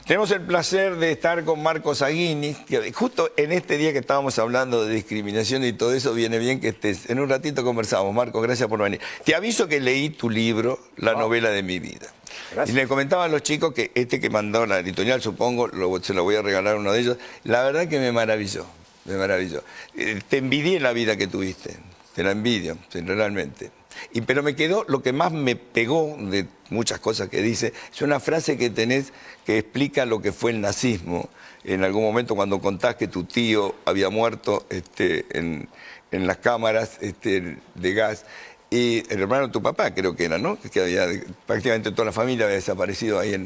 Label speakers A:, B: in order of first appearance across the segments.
A: Tenemos el placer de estar con Marco Zaghini, que justo en este día que estábamos hablando de discriminación y todo eso, viene bien que estés. En un ratito conversamos. Marco, gracias por venir. Te aviso que leí tu libro, La novela de mi vida. Gracias. Y le comentaba a los chicos que este que mandó la editorial, supongo, se lo voy a regalar a uno de ellos. La verdad que me maravilló, me maravilló. Te envidié la vida que tuviste, te la envidio, realmente. Pero me quedó, lo que más me pegó de muchas cosas que dice, es una frase que tenés que explica lo que fue el nazismo. En algún momento cuando contás que tu tío había muerto en las cámaras de gas, y el hermano de tu papá creo que era, ¿no? Que había, prácticamente toda la familia había desaparecido ahí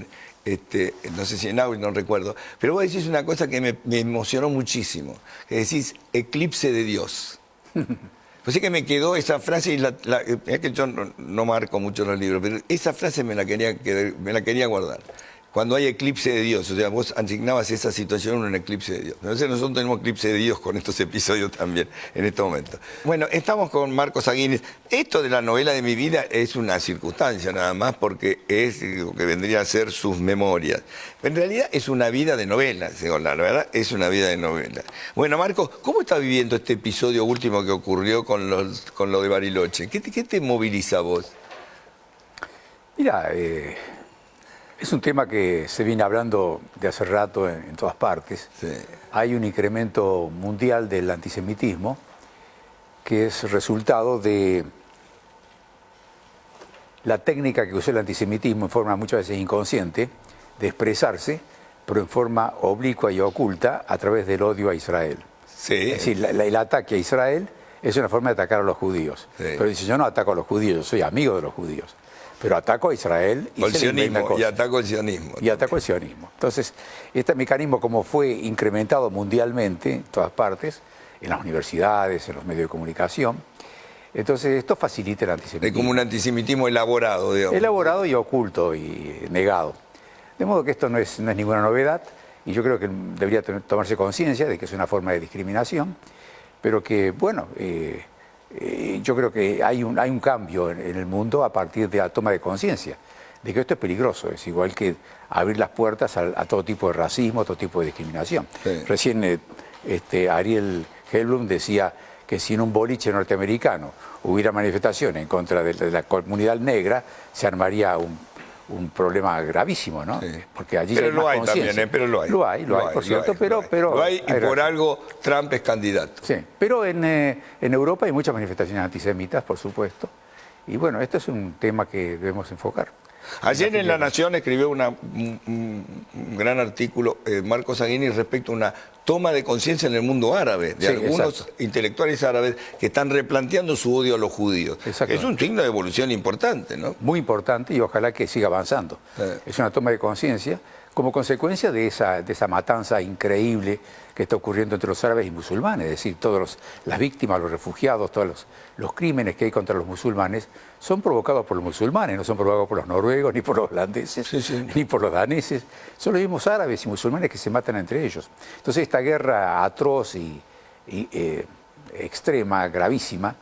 A: no sé si en Auschwitz, no recuerdo. Pero vos decís una cosa que me emocionó muchísimo, que decís eclipse de Dios. Pues sí que me quedó esa frase, y es que yo no marco mucho los libros, pero esa frase me la quería guardar. Cuando hay eclipse de Dios, o sea, vos asignabas esa situación en un eclipse de Dios. Entonces nosotros tenemos eclipse de Dios con estos episodios también, en este momento. Bueno, estamos con Marco Zaghini. Esto de la novela de mi vida es una circunstancia nada más, porque es lo que vendría a ser sus memorias. En realidad es una vida de novela, la verdad es una vida de novela. Bueno, Marco, ¿cómo estás viviendo este episodio último que ocurrió con lo de Bariloche? ¿Qué te moviliza a vos?
B: Mira, es un tema que se viene hablando de hace rato en todas partes.
A: Sí.
B: Hay un incremento mundial del antisemitismo que es resultado de la técnica que usó el antisemitismo en forma muchas veces inconsciente de expresarse, pero en forma oblicua y oculta a través del odio a Israel.
A: Sí.
B: Es decir, el ataque a Israel es una forma de atacar a los judíos. Sí. Pero dice, yo no ataco a los judíos, yo soy amigo de los judíos. Pero ataco a Israel y
A: ataco al sionismo.
B: Y ataco al sionismo. Entonces, este mecanismo, como fue incrementado mundialmente en todas partes, en las universidades, en los medios de comunicación, entonces esto facilita el antisemitismo.
A: Es como un antisemitismo elaborado, digamos.
B: Elaborado y oculto y negado. De modo que esto no es ninguna novedad, y yo creo que debería tomarse conciencia de que es una forma de discriminación, pero que, bueno, yo creo que hay un cambio en el mundo a partir de la toma de conciencia de que esto es peligroso. Es igual que abrir las puertas a todo tipo de racismo, a todo tipo de discriminación. Sí. Recién Ariel Helblum decía que si en un boliche norteamericano hubiera manifestaciones en contra de la comunidad negra, se armaría un problema gravísimo, ¿no? Sí. Porque allí
A: pero
B: hay
A: lo
B: más
A: hay
B: conciencia.
A: también, pero lo hay.
B: Lo hay, por cierto, pero
A: lo hay, y por algo Trump es candidato.
B: Sí, pero en Europa hay muchas manifestaciones antisemitas, por supuesto. Y bueno, este es un tema que debemos enfocar.
A: Ayer en La Nación escribió un gran artículo Marco Zaghini respecto a una toma de conciencia en el mundo árabe, de algunos intelectuales árabes que están replanteando su odio a los judíos. Es un signo de evolución importante, ¿no?
B: Muy importante, y ojalá que siga avanzando. Es una toma de conciencia como consecuencia de esa matanza increíble que está ocurriendo entre los árabes y musulmanes. Es decir, todas las víctimas, los refugiados, todos los crímenes que hay contra los musulmanes son provocados por los musulmanes, no son provocados por los noruegos, ni por los holandeses, ni por los daneses. Son los mismos árabes y musulmanes que se matan entre ellos. Entonces esta guerra atroz y extrema, gravísima,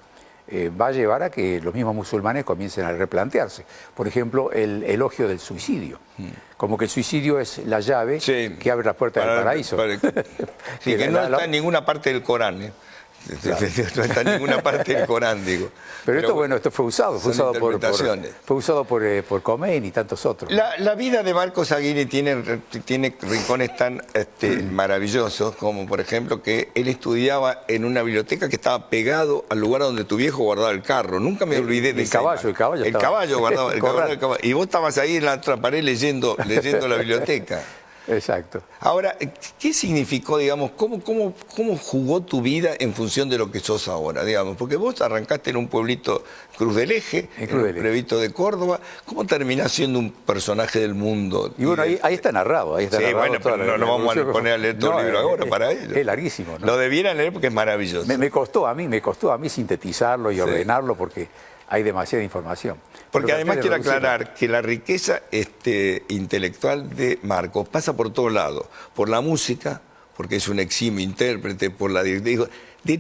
B: va a llevar a que los mismos musulmanes comiencen a replantearse. Por ejemplo, el elogio del suicidio. Como que el suicidio es la llave que abre la puerta del paraíso.
A: Que no está en ninguna parte del Corán. Claro. No está en ninguna parte del Corán, digo.
B: Pero esto, bueno, esto fue usado por Khomeini y tantos otros.
A: La vida de Marco Zaghini tiene rincones tan maravillosos, como por ejemplo que él estudiaba en una biblioteca que estaba pegado al lugar donde tu viejo guardaba el carro. Nunca me olvidé de
B: el caballo
A: guardaba el caballo. Y vos estabas ahí en la otra pared leyendo la biblioteca.
B: Exacto.
A: Ahora, ¿qué significó, digamos, cómo jugó tu vida en función de lo que sos ahora, digamos? Porque vos arrancaste en un pueblito, Cruz del Eje, en un pueblito de Córdoba. ¿Cómo terminás siendo un personaje del mundo?
B: Y bueno, ahí está narrado. Ahí está narrado,
A: bueno, pero no vamos a poner a leer todo el libro ahora para ello.
B: Es larguísimo, ¿no?
A: Lo debieran leer porque es maravilloso.
B: Me costó a mí sintetizarlo y ordenarlo porque hay demasiada información.
A: Porque además quiero aclarar que la riqueza intelectual de Marco pasa por todos lados, por la música, porque es un eximio intérprete, por la de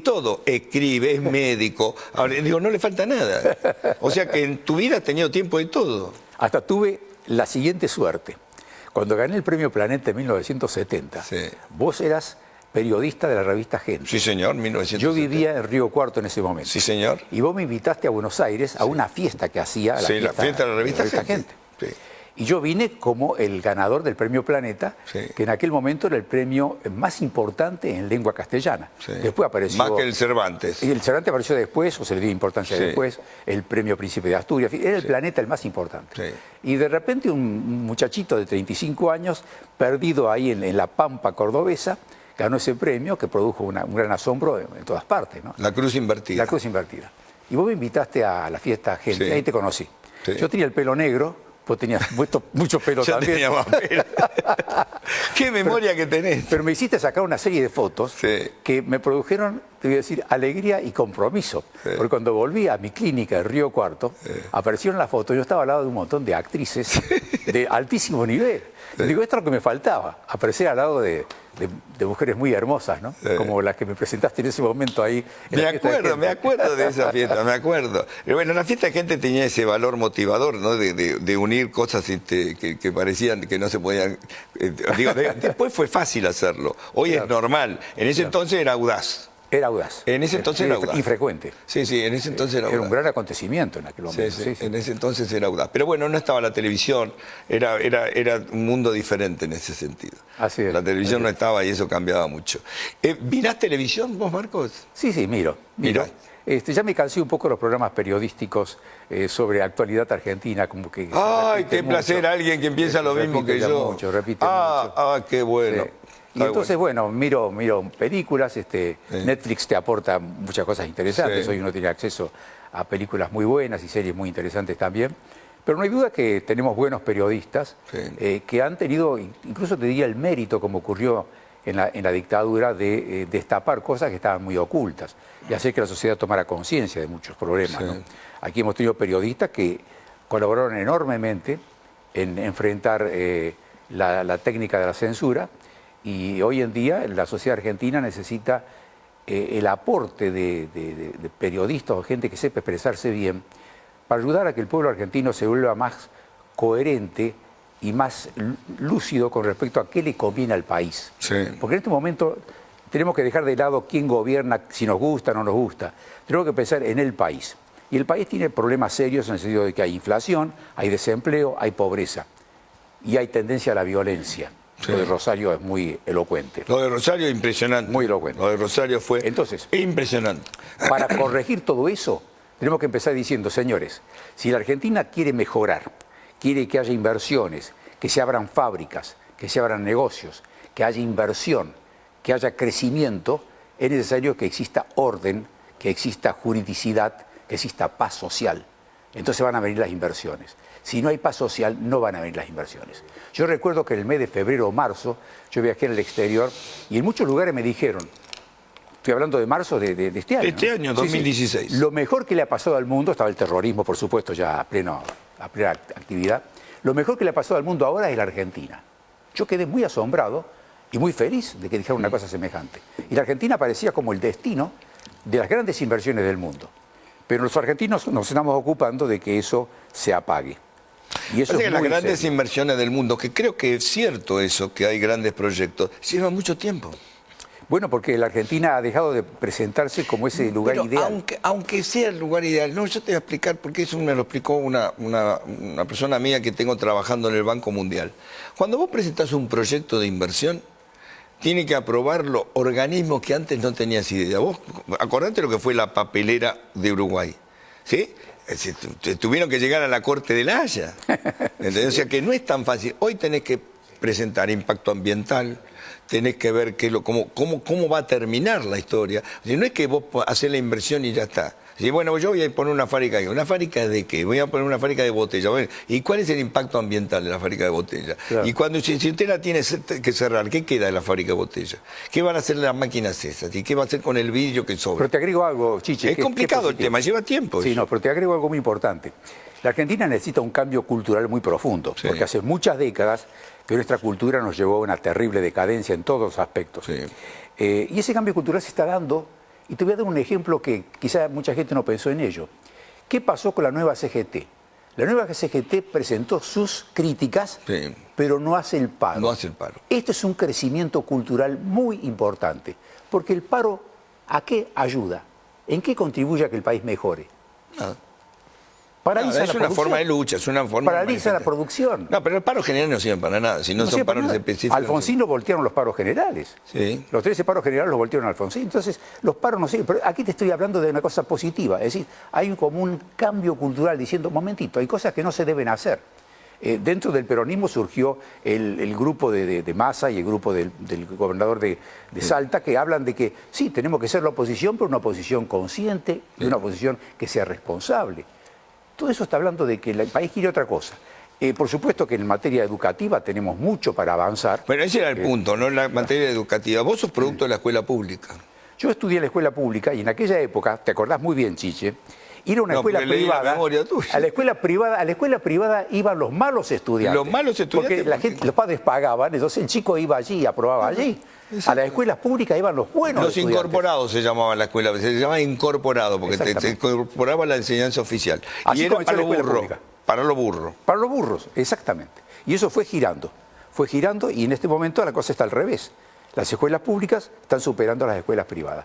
A: todo, escribe, es médico, ahora, no le falta nada. O sea que en tu vida has tenido tiempo de todo.
B: Hasta tuve la siguiente suerte. Cuando gané el Premio Planeta en 1970,
A: Sí.
B: vos eras periodista de la revista Gente.
A: Sí, señor, 1970.
B: Yo vivía en Río Cuarto en ese momento.
A: Sí, señor.
B: Y vos me invitaste a Buenos Aires a una fiesta que hacía
A: Sí, la fiesta de la revista Gente. Sí.
B: Y yo vine como el ganador del Premio Planeta,
A: Sí.
B: que en aquel momento era el premio más importante en lengua castellana.
A: Sí.
B: Después apareció...
A: Más que el Cervantes.
B: Y el Cervantes apareció después, o se le dio importancia
A: Sí.
B: después, el Premio Príncipe de Asturias. Era el Planeta el más importante.
A: Sí.
B: Y de repente un muchachito de 35 años, perdido ahí en la pampa cordobesa, ganó ese premio que produjo un gran asombro en todas partes, ¿no?
A: La cruz invertida.
B: La cruz invertida. Y vos me invitaste a la fiesta Gente,
A: Sí.
B: ahí te conocí.
A: Sí.
B: Yo tenía el pelo negro, vos tenías mucho pelo
A: Ya
B: también.
A: tenía más pelo. Qué memoria que tenés.
B: Pero me hiciste sacar una serie de fotos
A: Sí.
B: que me produjeron, te voy a decir, alegría y compromiso.
A: Sí.
B: Porque cuando volví a mi clínica de Río Cuarto, aparecieron las fotos, yo estaba al lado de un montón de actrices de altísimo nivel. Y digo, esto es lo que me faltaba, aparecer al lado de mujeres muy hermosas, ¿no?
A: Sí.
B: Como las que me presentaste en ese momento ahí. En la fiesta de Gente.
A: Me acuerdo de esa fiesta, me acuerdo. Pero bueno, la fiesta de Gente tenía ese valor motivador, ¿no? De unir cosas que parecían que no se podían... después fue fácil hacerlo. Hoy es normal. En ese entonces era audaz.
B: Era audaz.
A: En ese entonces era audaz.
B: Infrecuente.
A: Sí, sí, en ese entonces era
B: Era
A: audaz.
B: un gran acontecimiento en aquel momento.
A: Sí, sí, en ese entonces era audaz. Pero bueno, no estaba la televisión, era un mundo diferente en ese sentido.
B: Así es.
A: La televisión no estaba y eso cambiaba mucho. ¿Mirás televisión vos, Marcos?
B: Sí, miro.
A: Mirá.
B: Ya me cansé un poco de los programas periodísticos sobre actualidad argentina, como que...
A: Ay, qué placer, alguien que piensa lo mismo que yo.
B: Repite mucho.
A: Qué bueno.
B: Sí. Y entonces, bueno, miro películas, Netflix te aporta muchas cosas interesantes,
A: Sí.
B: hoy uno tiene acceso a películas muy buenas y series muy interesantes también, pero no hay duda que tenemos buenos periodistas
A: Sí.
B: que han tenido, incluso te diría el mérito, como ocurrió en la dictadura, de destapar cosas que estaban muy ocultas y hacer que la sociedad tomara conciencia de muchos problemas,
A: Sí.
B: ¿no? Aquí hemos tenido periodistas que colaboraron enormemente en enfrentar la técnica de la censura. Y hoy en día la sociedad argentina necesita el aporte de periodistas o gente que sepa expresarse bien para ayudar a que el pueblo argentino se vuelva más coherente y más lúcido con respecto a qué le conviene al país.
A: Sí.
B: Porque en este momento tenemos que dejar de lado quién gobierna, si nos gusta o no nos gusta. Tenemos que pensar en el país. Y el país tiene problemas serios en el sentido de que hay inflación, hay desempleo, hay pobreza y hay tendencia a la violencia.
A: Sí.
B: Lo de Rosario es muy elocuente.
A: Lo de Rosario es impresionante.
B: Muy elocuente.
A: Lo de Rosario fue
B: Entonces,
A: impresionante.
B: para corregir todo eso, tenemos que empezar diciendo, señores, si la Argentina quiere mejorar, quiere que haya inversiones, que se abran fábricas, que se abran negocios, que haya inversión, que haya crecimiento, es necesario que exista orden, que exista juridicidad, que exista paz social. Entonces van a venir las inversiones. Si no hay paz social, no van a venir las inversiones. Yo recuerdo que en el mes de febrero o marzo yo viajé en el exterior y en muchos lugares me dijeron, estoy hablando de marzo de este año.
A: Este año, 2016.
B: Lo mejor que le ha pasado al mundo, estaba el terrorismo, por supuesto, ya a plena actividad, lo mejor que le ha pasado al mundo ahora es la Argentina. Yo quedé muy asombrado y muy feliz de que dijeran una cosa semejante. Y la Argentina parecía como el destino de las grandes inversiones del mundo. Pero los argentinos nos estamos ocupando de que eso se apague. Y eso
A: Pasa
B: es
A: que las
B: muy
A: grandes
B: serio.
A: inversiones del mundo, que creo que es cierto eso, que hay grandes proyectos, llevan mucho tiempo.
B: Bueno, porque la Argentina ha dejado de presentarse como ese lugar
A: Pero
B: ideal.
A: aunque sea el lugar ideal, no, yo te voy a explicar, porque eso me lo explicó una persona mía que tengo trabajando en el Banco Mundial. Cuando vos presentás un proyecto de inversión, tiene que aprobarlo organismos que antes no tenías idea. Vos acordate lo que fue la papelera de Uruguay, ¿sí? Tuvieron que llegar a la Corte de La Haya. ¿Entendés? O sea que no es tan fácil. Hoy tenés que presentar impacto ambiental, tenés que ver cómo va a terminar la historia. O sea, no es que vos haces la inversión y ya está. Sí, bueno, yo voy a poner una fábrica aquí. ¿Una fábrica de qué? Voy a poner una fábrica de botella. Bueno, ¿y cuál es el impacto ambiental de la fábrica de botella?
B: Claro.
A: Y cuando si usted la tiene que cerrar, ¿qué queda de la fábrica de botella? ¿Qué van a hacer las máquinas esas? ¿Y qué va a hacer con el vidrio que sobra?
B: Pero te agrego algo, Chiche.
A: Es complicado el tema, lleva tiempo.
B: Sí,
A: eso.
B: no, pero te agrego algo muy importante. La Argentina necesita un cambio cultural muy profundo,
A: Sí.
B: porque hace muchas décadas que nuestra cultura nos llevó a una terrible decadencia en todos los aspectos.
A: Sí.
B: Y ese cambio cultural se está dando, y te voy a dar un ejemplo que quizá mucha gente no pensó en ello. ¿Qué pasó con la nueva CGT? La nueva CGT presentó sus críticas,
A: Sí.
B: pero no hace el paro.
A: No hace el paro.
B: Esto es un crecimiento cultural muy importante, porque el paro, ¿a qué ayuda? ¿En qué contribuye a que el país mejore?
A: Nada.
B: Paraliza
A: Nada,
B: la
A: es una
B: producción.
A: forma de lucha, es una forma
B: Paraliza
A: de
B: la producción.
A: No, pero el paro general no sirve para nada, si no, son
B: sirve para
A: paros
B: nada.
A: específicos.
B: Alfonsín lo voltearon los paros generales.
A: Sí.
B: Los 13 paros generales los voltearon a Alfonsín. Entonces, los paros no sirven. Pero aquí te estoy hablando de una cosa positiva. Es decir, hay como un cambio cultural diciendo, momentito, hay cosas que no se deben hacer. Dentro del peronismo surgió el grupo de Massa y el grupo del gobernador de Salta, que hablan de que sí, tenemos que ser la oposición, pero una oposición consciente y una oposición que sea responsable. Todo eso está hablando de que el país quiere otra cosa. Por supuesto que en materia educativa tenemos mucho para avanzar.
A: Bueno, ese era el punto, ¿no? En la materia educativa. Vos sos producto de la escuela pública.
B: Yo estudié en la escuela pública y en aquella época, te acordás muy bien, Chiche, ir a una escuela
A: porque leí la
B: privada.
A: memoria tuya.
B: A la escuela privada iban los malos estudiantes.
A: Los malos estudiantes,
B: Porque los padres pagaban, entonces el chico iba allí y aprobaba allí. A las escuelas públicas iban los buenos
A: Los
B: estudiantes.
A: incorporados se llamaba la escuela, se llamaba incorporado, porque se
B: Exactamente.
A: incorporaba la enseñanza oficial.
B: Así
A: Y era
B: comenzó
A: para
B: la
A: los
B: escuela
A: burros.
B: pública.
A: Para los burros.
B: Para los burros, exactamente. Y eso fue girando y en este momento la cosa está al revés. Las escuelas públicas están superando a las escuelas privadas.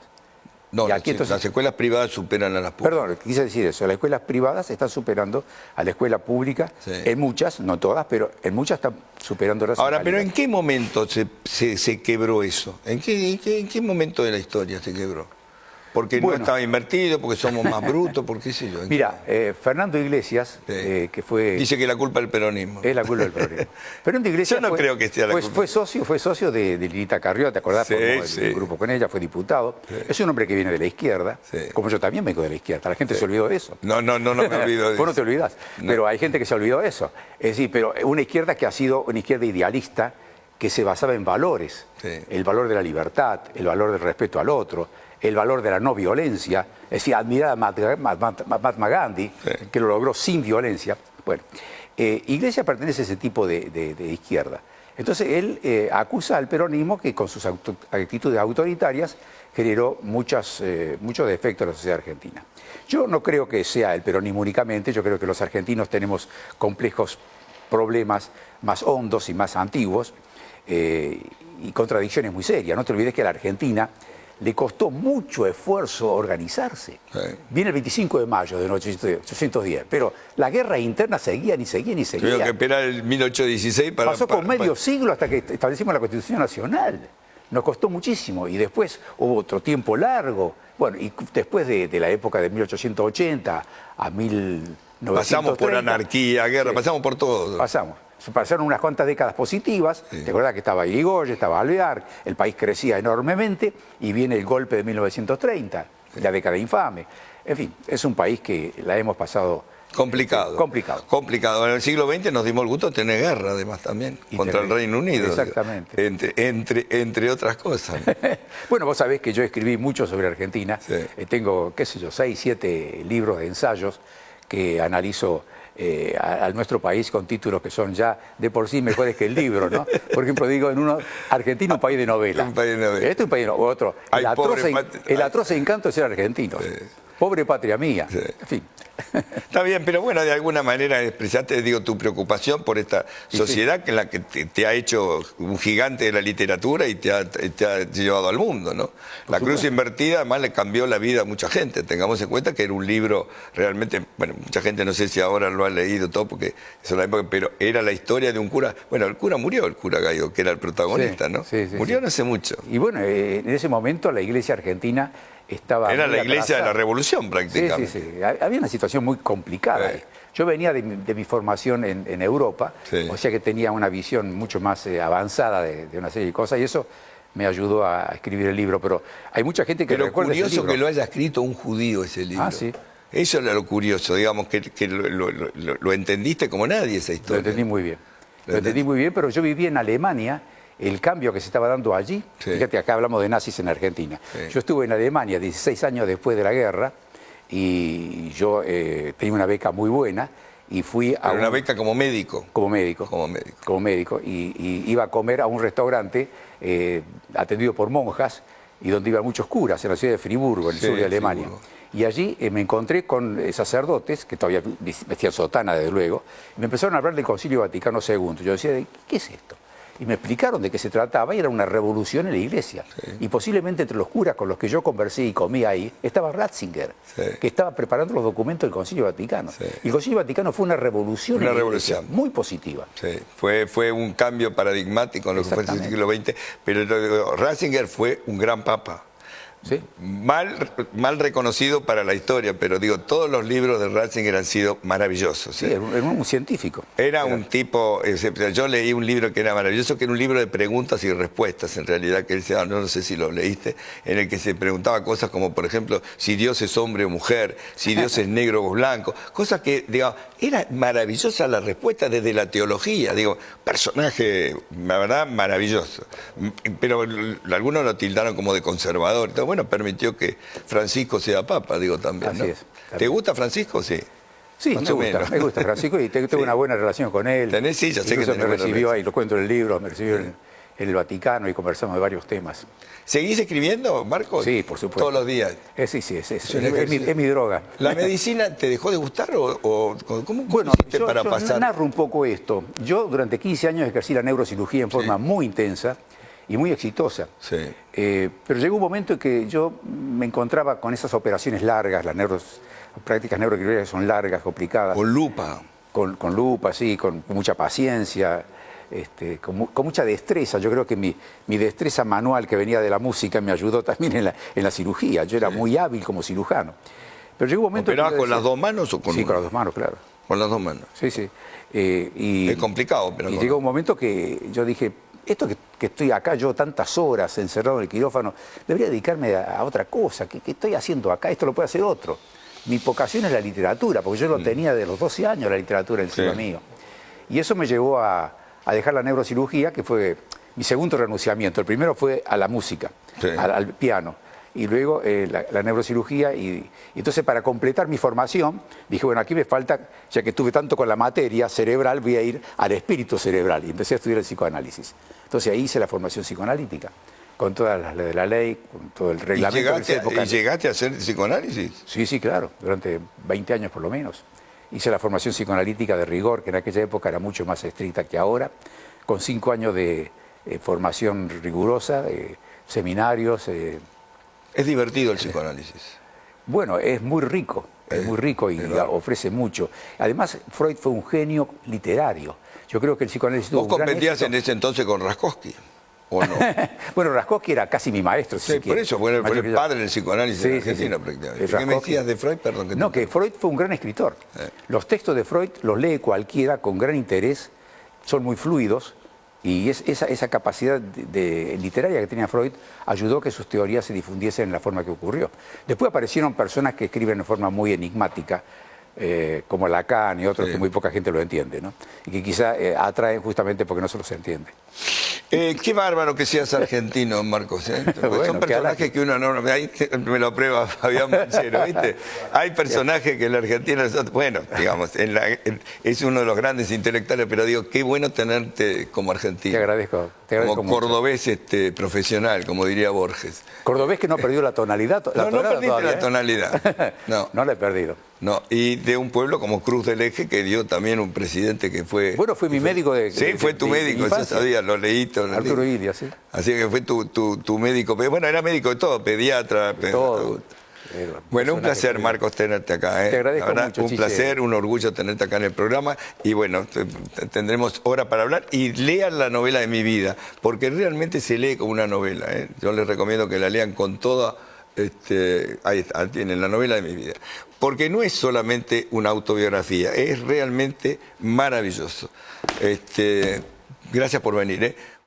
A: No,
B: Y aquí entonces-
A: las escuelas privadas superan a las públicas.
B: Perdón, quise decir eso. Las escuelas privadas están superando a la escuela pública.
A: Sí.
B: En muchas, no todas, pero en muchas están superando las
A: Ahora, pero ¿en qué momento se quebró eso? ¿En qué momento de la historia se quebró? Porque no
B: Bueno.
A: estaba invertido, porque somos más brutos, por qué sé yo.
B: Mira, Fernando Iglesias,
A: Sí.
B: que fue...
A: Dice que la culpa es el peronismo.
B: Es la culpa del peronismo. Fernando Iglesias
A: Yo no creo que sea la culpa.
B: fue socio de Lilita Carrió, ¿te acordás?
A: Sí,
B: Formó
A: sí.
B: el grupo con ella, fue diputado. Es un hombre que viene de la izquierda,
A: Sí.
B: como yo también vengo de la izquierda. La gente se olvidó de eso.
A: No me olvido de
B: Vos no
A: eso.
B: te olvidás,
A: No.
B: pero hay gente que se olvidó de eso. Es decir, pero una izquierda que ha sido una izquierda idealista, que se basaba en valores.
A: Sí.
B: El valor de la libertad, el valor del respeto al otro, el valor de la no violencia. Es decir, admirar a Mahatma Gandhi,
A: Sí.
B: que lo logró sin violencia. Bueno, Iglesias pertenece a ese tipo de izquierda. Entonces él acusa al peronismo que con sus actitudes autoritarias generó muchos defectos en la sociedad argentina. Yo no creo que sea el peronismo únicamente, yo creo que los argentinos tenemos complejos problemas más hondos y más antiguos y contradicciones muy serias. No te olvides que a la Argentina le costó mucho esfuerzo organizarse.
A: Sí.
B: Viene el 25 de mayo de 1810, pero las guerras internas seguían y seguían y
A: Tuvieron que
B: seguían.
A: esperar el 1816 para...
B: Pasó con medio siglo hasta que establecimos la Constitución Nacional. Nos costó muchísimo y después hubo otro tiempo largo. Bueno, y después de la época de 1880 a 1930...
A: Pasamos por anarquía, guerra,
B: Sí.
A: pasamos por todo.
B: Pasaron unas cuantas décadas positivas.
A: Sí.
B: ¿Te acuerdas que estaba Irigoyen, estaba Alvear? El país crecía enormemente y viene el golpe de 1930, la década infame. En fin, es un país que la hemos pasado...
A: Complicado.
B: Complicado.
A: En el siglo XX nos dimos el gusto de tener guerra, además, también,
B: Y
A: contra
B: tener-
A: el Reino Unido.
B: Exactamente.
A: Entre otras cosas.
B: Bueno, vos sabés que yo escribí mucho sobre Argentina.
A: Sí.
B: Tengo, qué sé yo, 6, 7 libros de ensayos que analizo a nuestro país con títulos que son ya de por sí mejores que el libro, ¿no? Por ejemplo, digo en uno, Argentina, un país de novela.
A: Un país de novela.
B: Este es un país de novela. Otro,
A: Ay, pobre
B: el atroz encanto de ser argentino. Pobre patria mía.
A: Sí.
B: En fin.
A: Está bien, pero bueno, de alguna manera expresaste, digo, tu preocupación por esta sociedad en la que te ha hecho un gigante de la literatura y te ha llevado al mundo, ¿no? La Cruz Invertida además le cambió la vida a mucha gente. Tengamos en cuenta que era un libro realmente, bueno, mucha gente no sé si ahora lo ha leído todo porque es una época, pero era la historia de un cura. Bueno, el cura murió, el cura Gaido, que era el protagonista,
B: Sí,
A: ¿no?
B: sí, sí,
A: Murió
B: sí.
A: no hace mucho.
B: Y bueno, en ese momento la iglesia argentina estaba...
A: Era
B: muy
A: la iglesia de la
B: atrasada.
A: revolución
B: Sí,
A: prácticamente.
B: sí, sí. Había una situación muy complicada.
A: Sí.
B: Yo venía de mi formación en Europa,
A: Sí.
B: o sea que tenía una visión mucho más avanzada de una serie de cosas y eso me ayudó a escribir el libro. Pero hay mucha gente que
A: Pero
B: recuerda ese
A: curioso
B: libro.
A: que lo haya escrito un judío ese libro.
B: Ah, sí.
A: Eso era lo curioso, digamos, que lo entendiste como nadie esa
B: Lo
A: historia.
B: entendí muy bien.
A: Lo
B: Lo entendí muy bien, pero yo viví en Alemania, el cambio que se estaba dando allí.
A: Sí.
B: Fíjate, acá hablamos de nazis en Argentina.
A: Sí.
B: Yo estuve en Alemania 16 años después de la guerra y yo tenía una beca muy buena y fui a
A: Pero una beca como médico.
B: como médico.
A: Como médico.
B: Como médico. Y iba a comer a un restaurante atendido por monjas y donde iban muchos curas, en la ciudad de Friburgo, en el
A: Sí,
B: sur de Alemania.
A: Friburgo.
B: Y allí me encontré con sacerdotes, que todavía vestían sotana, desde luego, y me empezaron a hablar del Concilio Vaticano II. Yo decía, ¿qué es esto? Y me explicaron de qué se trataba, y era una revolución en la Iglesia. Sí. Y posiblemente entre los curas con los que yo conversé y comí ahí, estaba Ratzinger, sí, que estaba preparando los documentos del Concilio Vaticano. Sí. Y el Concilio Vaticano fue una revolución en la Iglesia, muy positiva.
A: Sí. Fue un cambio paradigmático en lo que fue el siglo XX, pero Ratzinger fue un gran papa.
B: ¿Sí?
A: Mal reconocido para la historia, pero digo, todos los libros de Ratzinger han sido maravillosos.
B: Sí, era un científico.
A: Era un tipo, yo leí un libro que era maravilloso, que era un libro de preguntas y respuestas, en realidad, que él no sé si lo leíste, en el que se preguntaba cosas como, por ejemplo, si Dios es hombre o mujer, si Dios es negro o blanco, cosas que, digamos, era maravillosa la respuesta desde la teología, digo, personaje, la verdad, maravilloso. Pero algunos lo tildaron como de conservador. Entonces, bueno, permitió que Francisco sea papa, digo, también, ¿no?
B: Así es.
A: ¿Te gusta Francisco? Sí.
B: Sí, me gusta Francisco y tengo una buena relación con él.
A: Sí, ya sé que
B: me recibió ahí, lo cuento en el libro, me recibió en el Vaticano y conversamos de varios temas.
A: ¿Seguís escribiendo, Marcos?
B: Sí, por supuesto.
A: Todos los días.
B: Sí, es mi droga.
A: ¿La medicina te dejó de gustar o cómo
B: hiciste
A: para pasar?
B: Yo narro un poco esto. Yo durante 15 años ejercí la neurocirugía en forma muy intensa y muy exitosa.
A: Sí.
B: Pero llegó un momento en que yo me encontraba con esas operaciones largas, las prácticas neuroquirúrgicas son largas, complicadas.
A: Con lupa.
B: Con lupa, sí, con mucha paciencia, con mucha destreza. Yo creo que mi destreza manual que venía de la música me ayudó también en la cirugía. Yo era muy hábil como cirujano. Pero llegó un momento...
A: ¿Operabas con las dos manos o con una?
B: Sí, con las dos manos, claro.
A: Con las dos manos.
B: Sí, sí.
A: Es complicado, pero...
B: Y llegó un momento que yo dije, esto que estoy acá yo tantas horas encerrado en el quirófano, debería dedicarme a otra cosa. ¿Qué estoy haciendo acá? Esto lo puede hacer otro. Mi vocación es la literatura, porque yo lo tenía de los 12 años, la literatura encima mío. Y eso me llevó a dejar la neurocirugía, que fue mi segundo renunciamiento. El primero fue a la música, al piano. Y luego la neurocirugía. Y entonces, para completar mi formación, dije, bueno, aquí me falta, ya que estuve tanto con la materia cerebral, voy a ir al espíritu cerebral. Y empecé a estudiar el psicoanálisis. Entonces ahí hice la formación psicoanalítica, con todas las leyes de la ley, con todo el reglamento.
A: ¿Y llegaste a hacer psicoanálisis?
B: Sí, claro, durante 20 años por lo menos. Hice la formación psicoanalítica de rigor, que en aquella época era mucho más estricta que ahora, con 5 años de formación rigurosa, seminarios.
A: ¿Es divertido el psicoanálisis?
B: Bueno, es muy rico y ofrece mucho. Además, Freud fue un genio literario. Yo creo que el psicoanálisis tuvo un gran éxito.
A: ¿Vos competías en ese entonces con Raskowski? ¿O no?
B: Bueno, Raskowski era casi mi maestro.
A: Sí, por eso, fue el padre del psicoanálisis en Argentina prácticamente. ¿Qué me decías de Freud? Perdón.
B: Que Freud fue un gran escritor. Los textos de Freud los lee cualquiera con gran interés, son muy fluidos, y esa capacidad literaria que tenía Freud ayudó a que sus teorías se difundiesen en la forma que ocurrió. Después aparecieron personas que escriben de forma muy enigmática, como Lacan y otros que muy poca gente lo entiende, ¿no? Y que quizá atraen justamente porque no se los entiende.
A: Qué bárbaro que seas argentino, Marcos.
B: Bueno,
A: son personajes que uno no... Ahí me lo prueba Fabián Manchero, ¿viste? Hay personajes que en la Argentina... Bueno, digamos, es uno de los grandes intelectuales, pero digo, qué bueno tenerte como argentino.
B: Te agradezco
A: como
B: mucho.
A: Cordobés profesional, como diría Borges.
B: Cordobés que no perdió la tonalidad.
A: No perdiste la tonalidad.
B: No la he perdido.
A: No, y de un pueblo como Cruz del Eje, que dio también un presidente que fue...
B: Bueno, fue mi médico de...
A: Sí, fue tu médico, yo sabía, lo leí.
B: Arturo Ilia, sí.
A: Así que fue tu médico, bueno, era médico de todo, pediatra.
B: Todo.
A: Bueno, un placer, Marcos, tenerte acá.
B: Te agradezco mucho,
A: un placer, un orgullo tenerte acá en el programa. Y bueno, tendremos hora para hablar. Y lean la novela de mi vida, porque realmente se lee como una novela. Yo les recomiendo que la lean con toda... ahí está, tienen la novela de mi vida. Porque no es solamente una autobiografía, es realmente maravilloso. Gracias por venir.